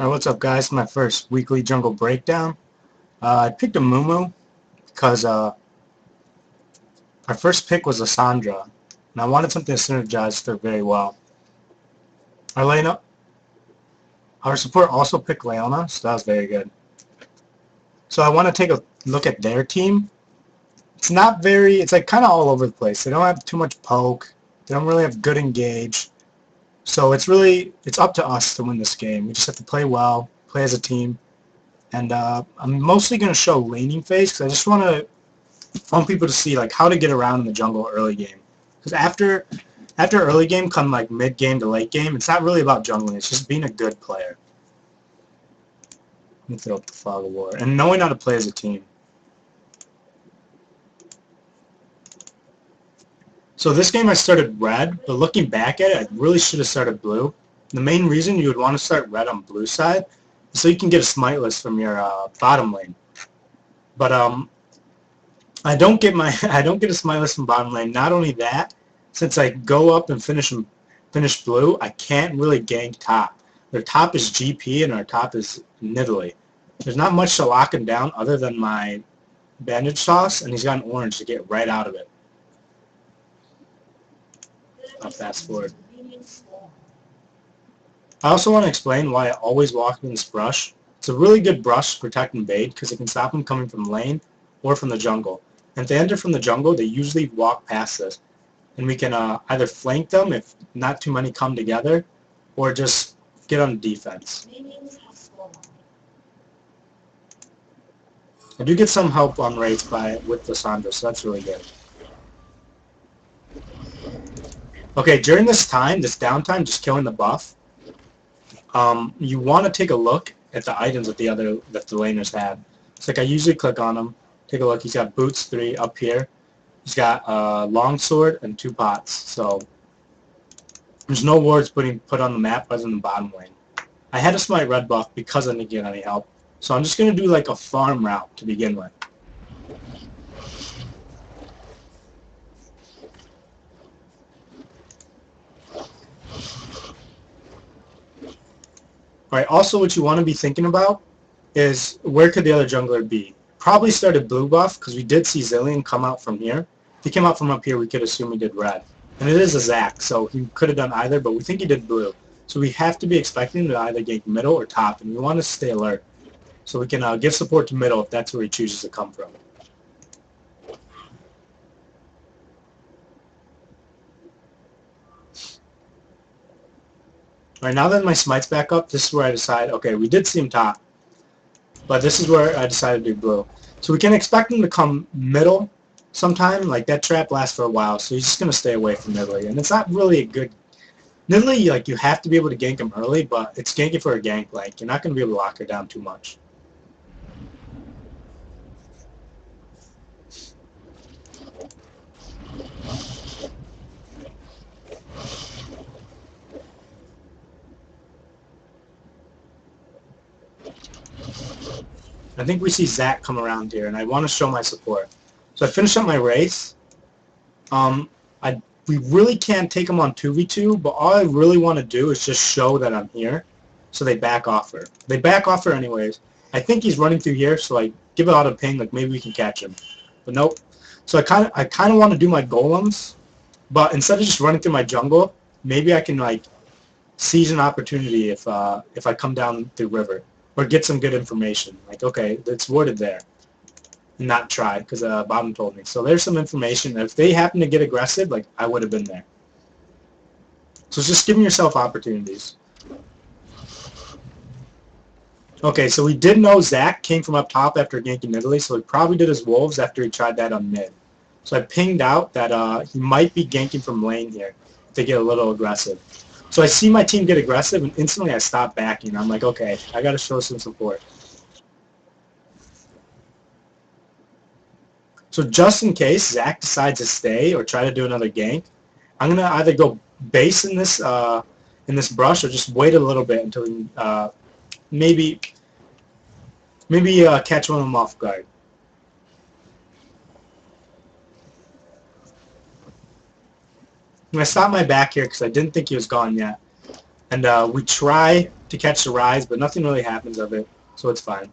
Alright, what's up guys? My first weekly jungle breakdown. I picked Amumu because our first pick was Lissandra, and I wanted something to synergize with her very well. Our support also picked Leona, so that was very good. So I want to take a look at their team. It's like kind of all over the place. They don't have too much poke. They don't really have good engage. So it's up to us to win this game. We just have to play well, play as a team. And I'm mostly going to show laning phase because I just want people to see like how to get around in the jungle early game. Because after early game come like mid game to late game, it's not really about jungling. It's just being a good player. Let me throw up the fog of war and knowing how to play as a team. So this game I started red, but looking back at it, I really should have started blue. The main reason you would want to start red on blue side is so you can get a smiteless from your bottom lane. But I don't get a smiteless from bottom lane. Not only that, since I go up and finish blue, I can't really gank top. Their top is GP and our top is Nidalee. There's not much to lock him down other than my bandage toss, and he's got an orange to get right out of it. I'll fast forward. I also want to explain why I always walk in this brush. It's a really good brush to protect invade because it can stop them coming from lane or from the jungle. And if they enter from the jungle, they usually walk past this. And we can either flank them if not too many come together, or just get on defense. I do get some help on rates with Lissandra, so that's really good. Okay, during this downtime, just killing the buff, you want to take a look at the items that the laners have. It's like I usually click on them, take a look. He's got boots 3 up here. He's got a longsword and 2 pots. So there's no wards put on the map other than the bottom lane. I had to smite red buff because I didn't get any help. So I'm just going to do like a farm route to begin with. Alright, also what you want to be thinking about is where could the other jungler be? Probably started blue buff because we did see Zillion come out from here. If he came out from up here, we could assume he did red. And it is a Zac, so he could have done either, but we think he did blue. So we have to be expecting to either gank middle or top, and we want to stay alert. So we can give support to middle if that's where he chooses to come from. Alright, now that my smite's back up, this is where I decide, okay, we did see him top, but this is where I decided to do blue. So we can expect him to come middle sometime, like that trap lasts for a while, so he's just going to stay away from Nidalee. And it's not really a good... Nidalee, like, you have to be able to gank him early, but it's ganking for a gank, like, you're not going to be able to lock her down too much. I think we see Zac come around here, and I want to show my support. So I finished up my race. We really can't take him on 2v2, but all I really want to do is just show that I'm here, so they back off her. They back off her anyways. I think he's running through here, so I give it out a ping, like maybe we can catch him. But nope. So I kind of want to do my golems, but instead of just running through my jungle, maybe I can like seize an opportunity if I come down the river. Or get some good information. Like, okay, it's worded there. And not try, because bottom told me. So there's some information. If they happen to get aggressive, like, I would have been there. So it's just giving yourself opportunities. Okay, so we did know Zac came from up top after ganking Nidalee, so he probably did his wolves after he tried that on mid. So I pinged out that he might be ganking from lane here if they get a little aggressive. So I see my team get aggressive, and instantly I stop backing. I'm like, okay, I got to show some support. So just in case Zac decides to stay or try to do another gank, I'm gonna either go base in this brush or just wait a little bit until we maybe catch one of them off guard. I'm going to stop my back here because I didn't think he was gone yet. And we try to catch the rise, but nothing really happens of it, so it's fine.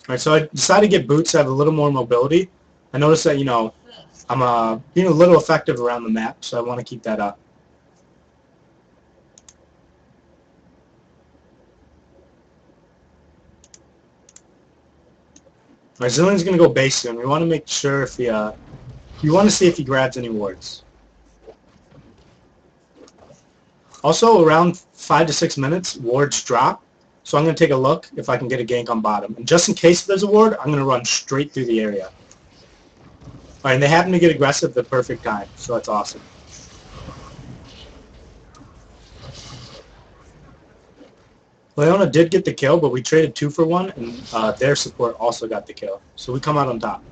Alright, so I decided to get boots that have a little more mobility. I noticed that, I'm being a little effective around the map, so I want to keep that up. Alright, Zillion's going to go base soon. We want to make sure if he, we want to see if he grabs any wards. Also, around 5 to 6 minutes, wards drop. So I'm going to take a look if I can get a gank on bottom. And just in case there's a ward, I'm going to run straight through the area. Alright, and they happen to get aggressive at the perfect time, so that's awesome. Leona did get the kill, but we traded 2 for 1, and their support also got the kill. So we come out on top.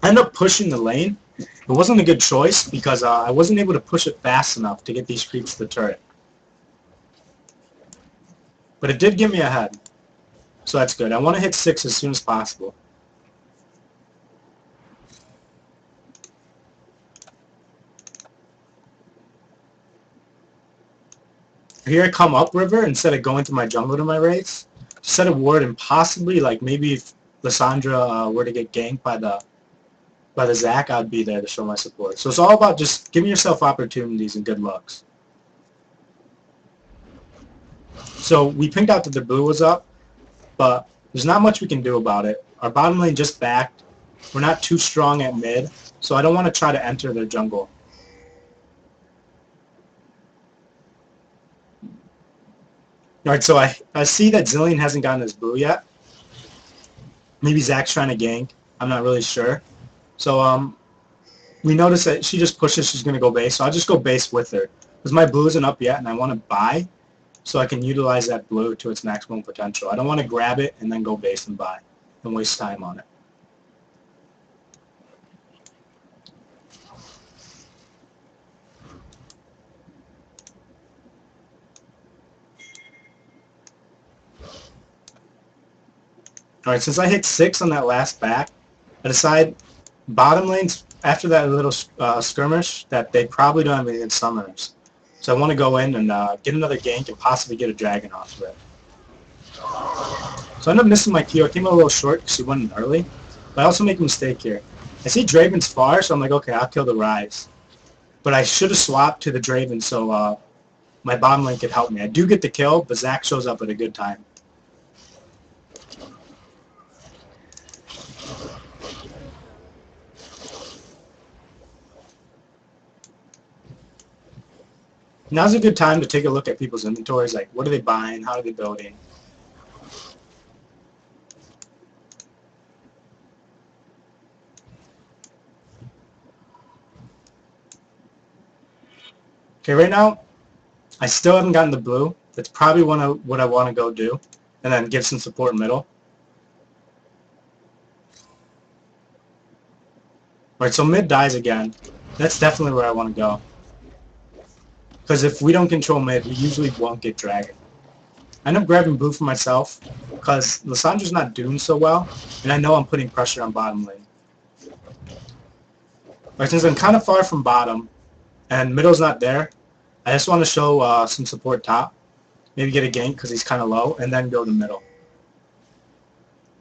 I ended up pushing the lane. It wasn't a good choice because I wasn't able to push it fast enough to get these creeps to the turret. But it did get me ahead, so that's good. I want to hit 6 as soon as possible. Here I come upriver instead of going through my jungle to my race. Set a ward and possibly, like, maybe if Lissandra were to get ganked by the Zac, I'd be there to show my support. So it's all about just giving yourself opportunities and good looks. So we pinged out that the blue was up, but there's not much we can do about it. Our bottom lane just backed. We're not too strong at mid, so I don't want to try to enter their jungle. Alright, so I see that Zillion hasn't gotten his blue yet. Maybe Zac's trying to gank. I'm not really sure. So we notice that she just pushes, she's going to go base. So I'll just go base with her. Because my blue isn't up yet and I want to buy so I can utilize that blue to its maximum potential. I don't want to grab it and then go base and buy and waste time on it. Alright, since I hit 6 on that last back, I decide bottom lanes, after that little skirmish, that they probably don't have any good summoners. So I want to go in and get another gank and possibly get a dragon off of it. So I ended up missing my Q. I came a little short because he went in early. But I also make a mistake here. I see Draven's far, so I'm like, okay, I'll kill the Rise. But I should have swapped to the Draven so my bottom lane could help me. I do get the kill, but Zac shows up at a good time. Now's a good time to take a look at people's inventories, like what are they buying, how are they building. Okay, right now, I still haven't gotten the blue. That's probably what I want to go do, and then give some support middle. Alright, so mid dies again. That's definitely where I want to go. Because if we don't control mid, we usually won't get dragon. I end up grabbing blue for myself because Lissandra's not doing so well, and I know I'm putting pressure on bottom lane. But since I'm kind of far from bottom, and middle's not there, I just want to show some support top. Maybe get a gank because he's kind of low, and then go to middle.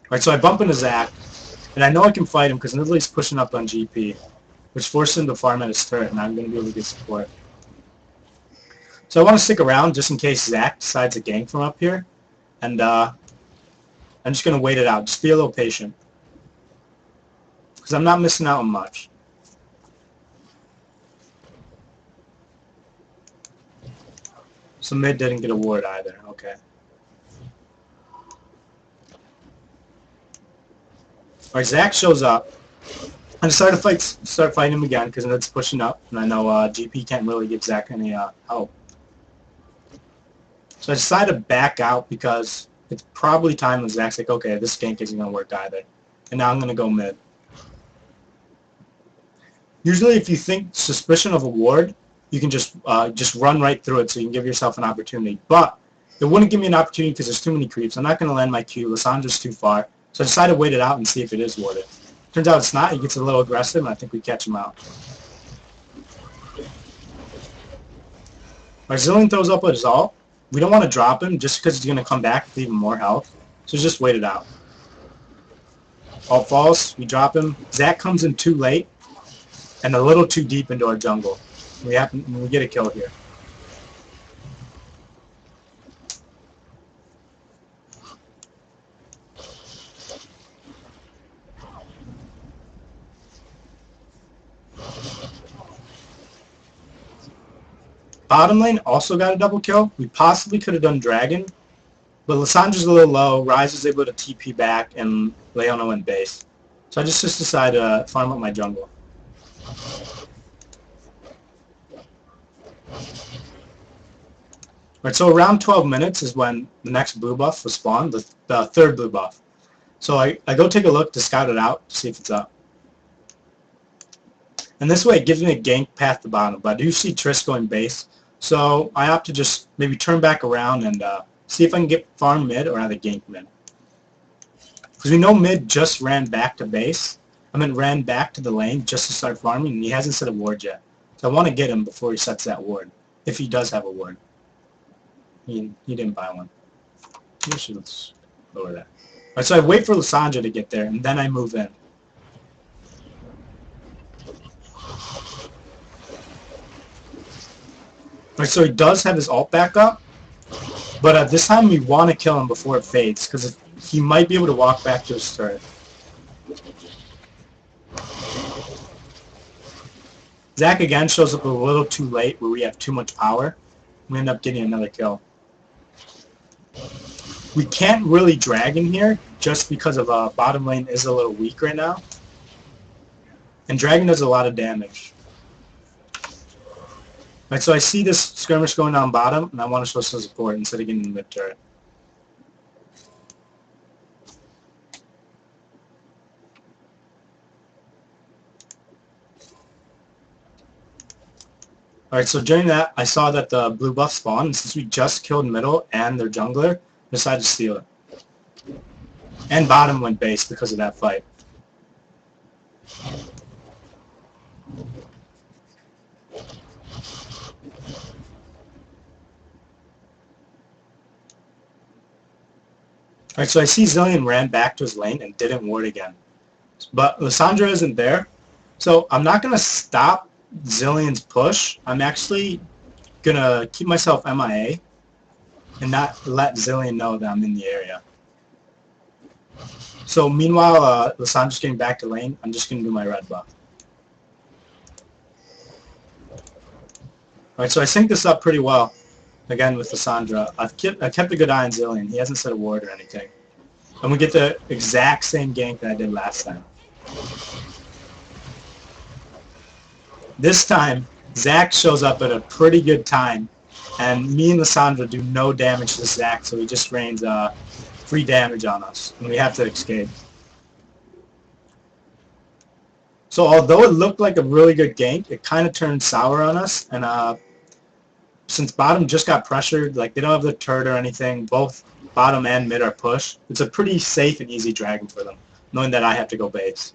Alright, so I bump into Zac, and I know I can fight him because Nidalee is pushing up on GP, which forces him to farm at his turret, and I'm going to be able to get support. So I want to stick around just in case Zac decides to gank from up here, and I'm just going to wait it out. Just be a little patient, because I'm not missing out on much. So mid didn't get a ward either. Okay. Alright, Zac shows up. I decided to start fighting him again because it's pushing up, and I know GP can't really give Zac any help. So I decided to back out because it's probably time when Zac's like, okay, this gank isn't going to work either. And now I'm going to go mid. Usually if you think suspicion of a ward, you can just run right through it so you can give yourself an opportunity. But it wouldn't give me an opportunity because there's too many creeps. I'm not going to land my Q. Lissandra's too far. So I decided to wait it out and see if it is warded. Turns out it's not. He gets a little aggressive, and I think we catch him out. Our Zillion throws up his ult. We don't want to drop him just because he's going to come back with even more health. So just wait it out. Ult falls. We drop him. Zac comes in too late and a little too deep into our jungle. We get a kill here. Bottom lane also got a double kill. We possibly could have done Dragon, but Lissandra's a little low. Ryze is able to TP back, and Leona went base. So I just decided to farm up my jungle. Alright, so around 12 minutes is when the next blue buff was spawned, the third blue buff. So I go take a look to scout it out to see if it's up. And this way it gives me a gank path to bottom, but I do see Triss going base. So I opt to just maybe turn back around and see if I can get farm mid or either gank mid. Because we know mid just ran back to base. I mean ran back to the lane just to start farming, and he hasn't set a ward yet. So I want to get him before he sets that ward, if he does have a ward. He didn't buy one. Actually, let's lower that. Alright, so I wait for Lissandra to get there, and then I move in. Alright, so he does have his ult back up, but this time we want to kill him before it fades, because he might be able to walk back to his turret. Zac again shows up a little too late where we have too much power. We end up getting another kill. We can't really drag in here just because of bottom lane is a little weak right now. And dragon does a lot of damage. Alright, so I see this skirmish going down bottom, and I want to show some support instead of getting the mid turret. Alright, so during that, I saw that the blue buff spawned, and since we just killed middle and their jungler, I decided to steal it. And bottom went base because of that fight. Alright, so I see Zillion ran back to his lane and didn't ward again. But Lissandra isn't there, so I'm not going to stop Zillion's push. I'm actually going to keep myself MIA and not let Zillion know that I'm in the area. So meanwhile, Lissandra's getting back to lane. I'm just going to do my red buff. Alright, so I synced this up pretty well. Again with Lissandra. I kept a good eye on Zillion. He hasn't set a ward or anything. And we get the exact same gank that I did last time. This time, Zac shows up at a pretty good time, and me and Lissandra do no damage to Zac, so he just rains free damage on us, and we have to escape. So although it looked like a really good gank, it kind of turned sour on us, and since bottom just got pressured, like they don't have the turret or anything, both bottom and mid are pushed, it's a pretty safe and easy dragon for them, knowing that I have to go base.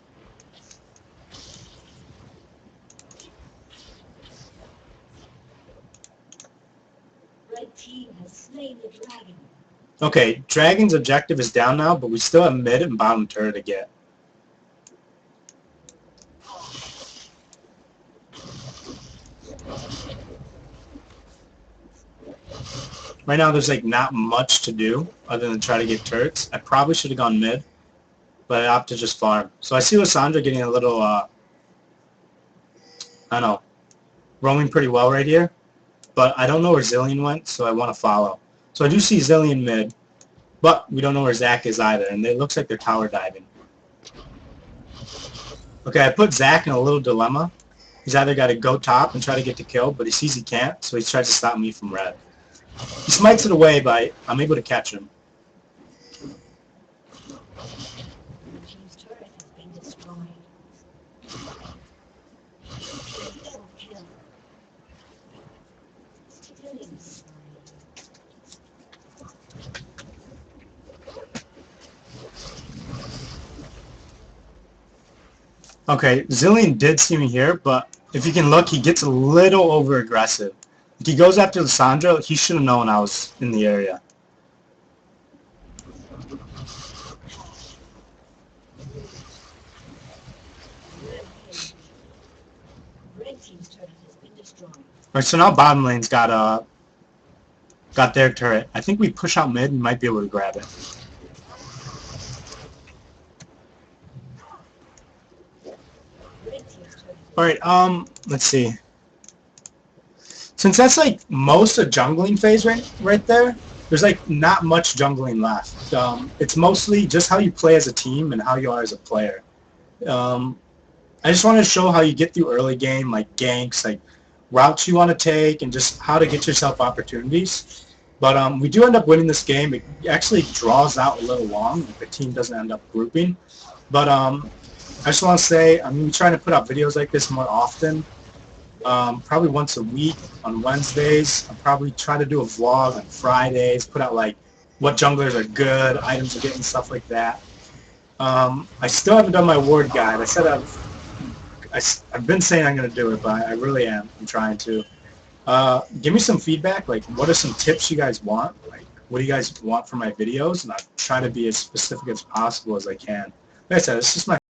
Red team has slain the dragon. Okay, dragon's objective is down now, but we still have mid and bottom turret to get. Right now there's like not much to do other than try to get turrets. I probably should have gone mid, but I opted to just farm. So I see Lissandra getting a little, I don't know, roaming pretty well right here. But I don't know where Zillion went, so I want to follow. So I do see Zillion mid, but we don't know where Zac is either, and it looks like they're tower diving. Okay, I put Zac in a little dilemma. He's either got to go top and try to get the kill, but he sees he can't, so he tries to stop me from red. He smites it away, but I'm able to catch him. The team's turret has been destroyed. Double kill. Killing spree. Okay, Zillion did see me here, but if you can look, he gets a little over aggressive. He goes after Lissandra. He should have known I was in the area. Rampage. Red team's turret has been destroyed. Alright, so now bottom lane's got their turret. I think we push out mid and might be able to grab it. Red team's turret has Alright, let's see. Since that's like most of jungling phase right there, there's like not much jungling left. It's mostly just how you play as a team and how you are as a player. I just want to show how you get through early game, like ganks, like routes you want to take, and just how to get yourself opportunities. But we do end up winning this game. It actually draws out a little long if the team doesn't end up grouping. But I just want to say I'm going to be trying to put out videos like this more often. Probably once a week on Wednesdays. I'll probably try to do a vlog on Fridays, put out like what junglers are good, items are getting, stuff like that. I still haven't done my ward guide. I said I've been saying I'm going to do it, but I really am. I'm trying to. Give me some feedback. Like, what are some tips you guys want? Like, what do you guys want for my videos? And I'll try to be as specific as possible as I can. Like I said, it's just my